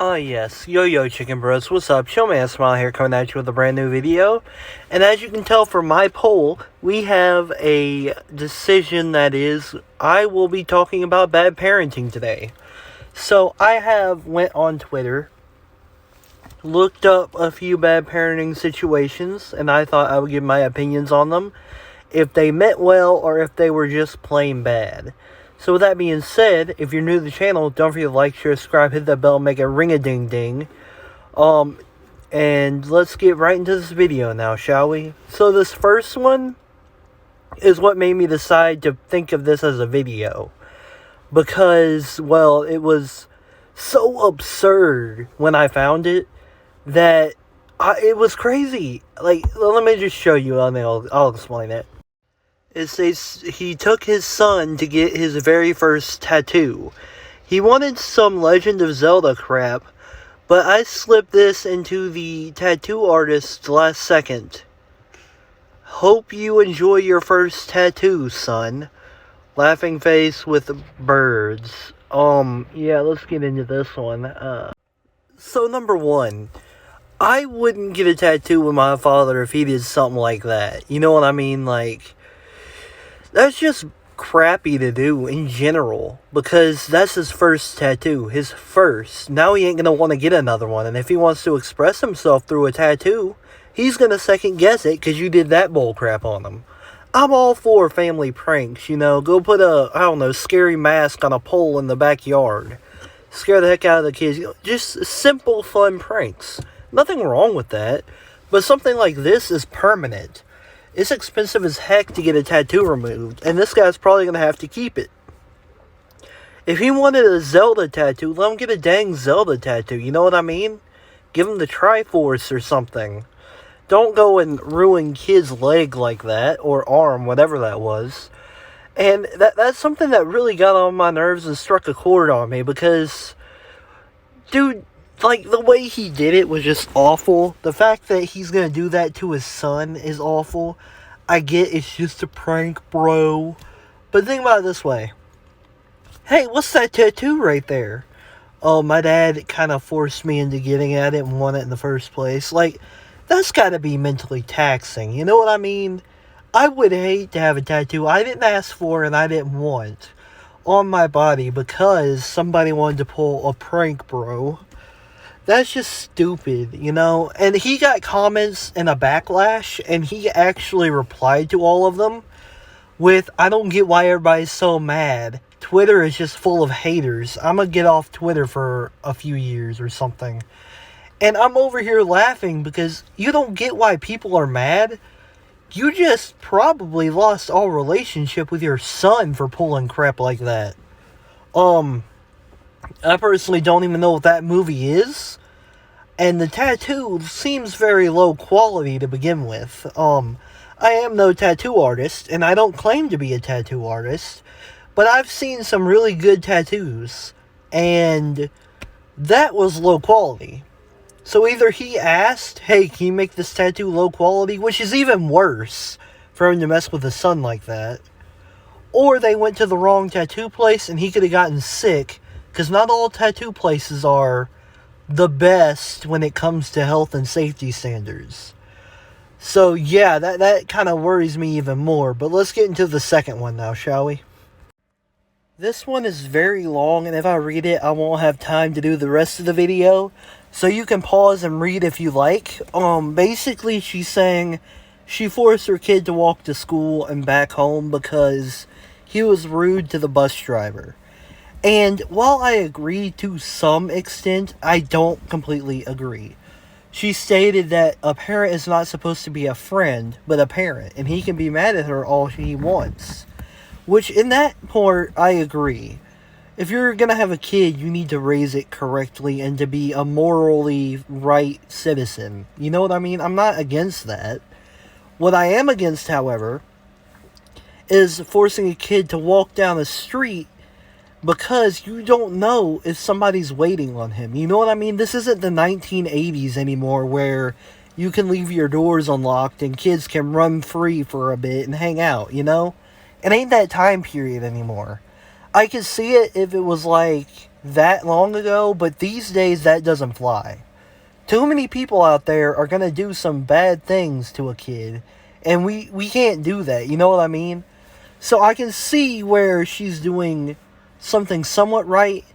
Yes, Yo Chicken Bros, what's up? Showman Smile here coming at you with a brand new video. And as you can tell from my poll, we have a decision that is, I will be talking about bad parenting today. So I have went on Twitter, looked up a few bad parenting situations, and I thought I would give my opinions on them, if they meant well or if they were just plain bad. So with that being said, if you're new to the channel, don't forget to like, share, subscribe, hit that bell, make it ring-a-ding-ding. And let's get right into this video now, shall we? So this first one is what made me decide to think of this as a video. Because, well, it was so absurd when I found it that it was crazy. Like, let me just show you and then I'll explain it. It says he took his son to get his very first tattoo. He wanted some Legend of Zelda crap, but I slipped this into the tattoo artist last second. Hope you enjoy your first tattoo, son. Laughing face with birds. Yeah, let's get into this one. So number one, I wouldn't get a tattoo with my father if he did something like that. You know what I mean? Like, that's just crappy to do in general, because that's his first tattoo, his first. Now he ain't gonna want to get another one, and if he wants to express himself through a tattoo, he's gonna second guess it because you did that bull crap on him. I'm all for family pranks, you know, go put a, I don't know, scary mask on a pole in the backyard. Scare the heck out of the kids. Just simple, fun pranks. Nothing wrong with that, but something like this is permanent. It's expensive as heck to get a tattoo removed, and this guy's probably going to have to keep it. If he wanted a Zelda tattoo, let him get a dang Zelda tattoo, you know what I mean? Give him the Triforce or something. Don't go and ruin kid's leg like that, or arm, whatever that was. And that's something that really got on my nerves and struck a chord on me, because, dude, like, the way he did it was just awful. The fact that he's gonna do that to his son is awful. I get it's just a prank, bro. But think about it this way. Hey, what's that tattoo right there? Oh, my dad kind of forced me into getting it. I didn't want it in the first place. Like, that's gotta be mentally taxing. You know what I mean? I would hate to have a tattoo I didn't ask for and I didn't want on my body because somebody wanted to pull a prank, bro. That's just stupid, you know? And he got comments and a backlash, and he actually replied to all of them with, I don't get why everybody's so mad. Twitter is just full of haters. I'm gonna get off Twitter for a few years or something. And I'm over here laughing because you don't get why people are mad. You just probably lost all relationship with your son for pulling crap like that. I personally don't even know what that movie is. And the tattoo seems very low quality to begin with. I am no tattoo artist, and I don't claim to be a tattoo artist. But I've seen some really good tattoos. And that was low quality. So either he asked, hey, can you make this tattoo low quality? Which is even worse for him to mess with his son like that. Or they went to the wrong tattoo place and he could have gotten sick. Because not all tattoo places are the best when it comes to health and safety standards. So yeah, that kind of worries me even more. But let's get into the second one now, shall we? This one is very long, and if I read it, I won't have time to do the rest of the video. So you can pause and read if you like. Basically, she's saying she forced her kid to walk to school and back home because he was rude to the bus driver. And while I agree to some extent, I don't completely agree. She stated that a parent is not supposed to be a friend, but a parent, and he can be mad at her all he wants. Which, in that part, I agree. If you're gonna have a kid, you need to raise it correctly and to be a morally right citizen. You know what I mean? I'm not against that. What I am against, however, is forcing a kid to walk down the street because you don't know if somebody's waiting on him. You know what I mean? This isn't the 1980s anymore where you can leave your doors unlocked and kids can run free for a bit and hang out, you know? It ain't that time period anymore. I could see it if it was like that long ago, but these days that doesn't fly. Too many people out there are going to do some bad things to a kid, and we can't do that, you know what I mean? So I can see where she's doing something somewhat right,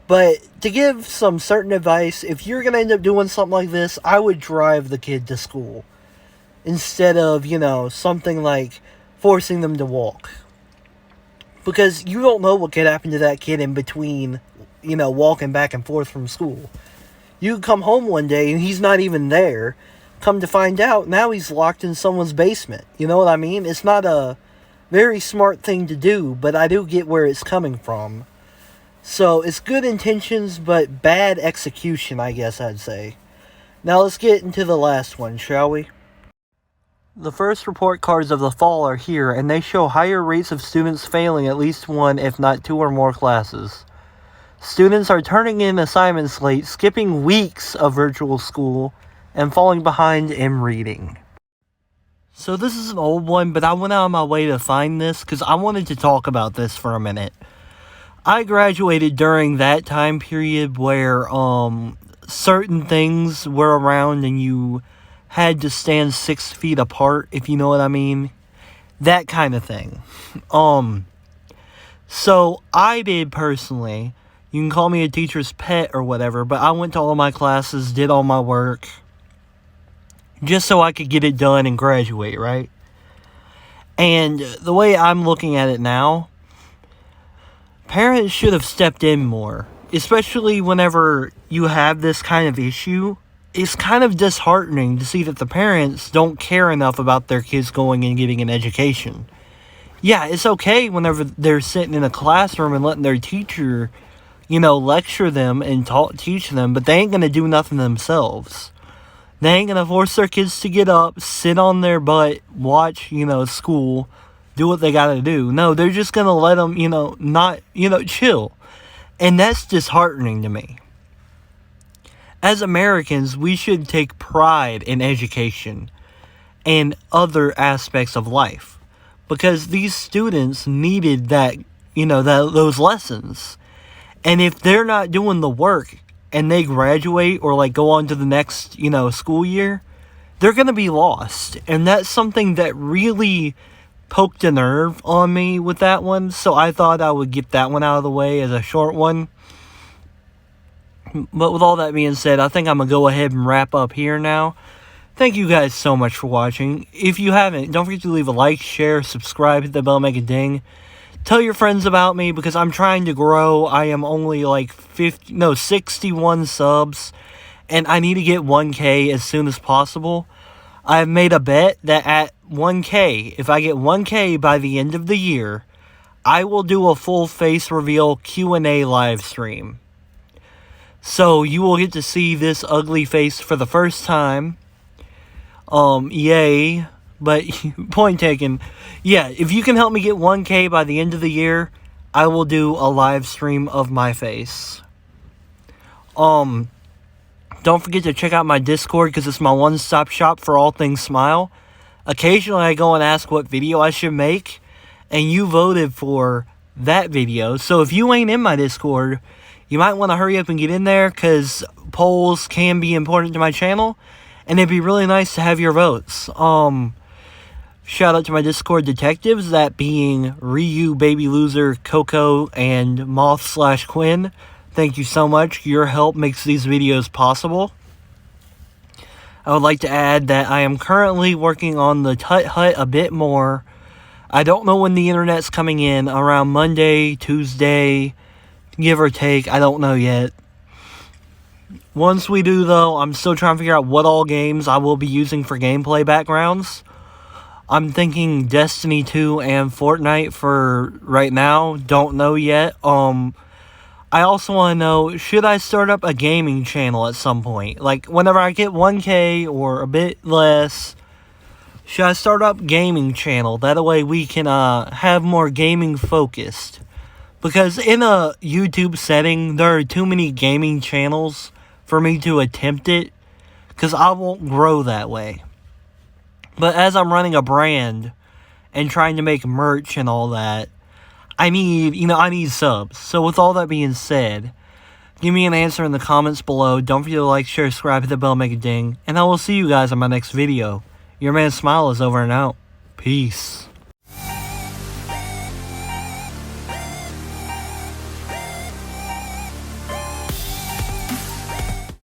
but to give some certain advice, if you're going to end up doing something like this, I would drive the kid to school instead of, something like forcing them to walk. Because you don't know what could happen to that kid in between, walking back and forth from school. You come home one day and he's not even there. Come to find out, now he's locked in someone's basement. You know what I mean? It's not a very smart thing to do, but I do get where it's coming from. So, it's good intentions, but bad execution, I guess I'd say. Now, let's get into the last one, shall we? The first report cards of the fall are here, and they show higher rates of students failing at least one, if not two or more classes. Students are turning in assignments late, skipping weeks of virtual school, and falling behind in reading. So this is an old one, but I went out of my way to find this because I wanted to talk about this for a minute. I graduated during that time period where certain things were around and you had to stand 6 feet apart, if you know what I mean. That kind of thing. So I did personally, you can call me a teacher's pet or whatever, but I went to all my classes, did all my work, just so I could get it done and graduate, right? And the way I'm looking at it now, parents should have stepped in more, especially whenever you have this kind of issue. It's kind of disheartening to see that the parents don't care enough about their kids going and getting an education. Yeah, it's okay whenever they're sitting in a classroom and letting their teacher, lecture them and teach them, but they ain't going to do nothing themselves. They ain't going to force their kids to get up, sit on their butt, watch, school, do what they got to do. No, they're just going to let them, chill. And that's disheartening to me. As Americans, we should take pride in education and other aspects of life. Because these students needed that, those lessons. And if they're not doing the work and they graduate or go on to the next, school year, they're going to be lost. And that's something that really poked a nerve on me with that one. So I thought I would get that one out of the way as a short one. But with all that being said, I think I'm going to go ahead and wrap up here now. Thank you guys so much for watching. If you haven't, don't forget to leave a like, share, subscribe, hit the bell, make a ding. Tell your friends about me because I'm trying to grow. I am only 61 subs. And I need to get 1K as soon as possible. I've made a bet that at 1K, if I get 1K by the end of the year, I will do a full face reveal Q&A live stream. So you will get to see this ugly face for the first time. Yay. But, point taken. Yeah, if you can help me get 1K by the end of the year, I will do a live stream of my face. Don't forget to check out my Discord, because it's my one-stop shop for all things Smile. Occasionally I go and ask what video I should make, and you voted for that video. So if you ain't in my Discord, you might want to hurry up and get in there, because polls can be important to my channel, and it'd be really nice to have your votes. Shout out to my Discord detectives, that being Ryu, Baby Loser, Coco, and Moth/Quinn. Thank you so much. Your help makes these videos possible. I would like to add that I am currently working on the Tut Hut a bit more. I don't know when the internet's coming in, around Monday, Tuesday, give or take, I don't know yet. Once we do, though, I'm still trying to figure out what all games I will be using for gameplay backgrounds. I'm thinking Destiny 2 and Fortnite for right now. Don't know yet. I also want to know, should I start up a gaming channel at some point? Whenever I get 1K or a bit less, should I start up gaming channel? That way we can have more gaming focused. Because in a YouTube setting, there are too many gaming channels for me to attempt it, because I won't grow that way. But as I'm running a brand and trying to make merch and all that, I need subs. So with all that being said, Give me an answer in the comments below. Don't forget to like, share, subscribe, hit the bell, make a ding. And I will see you guys in my next video. Your man Smile is over and out. Peace.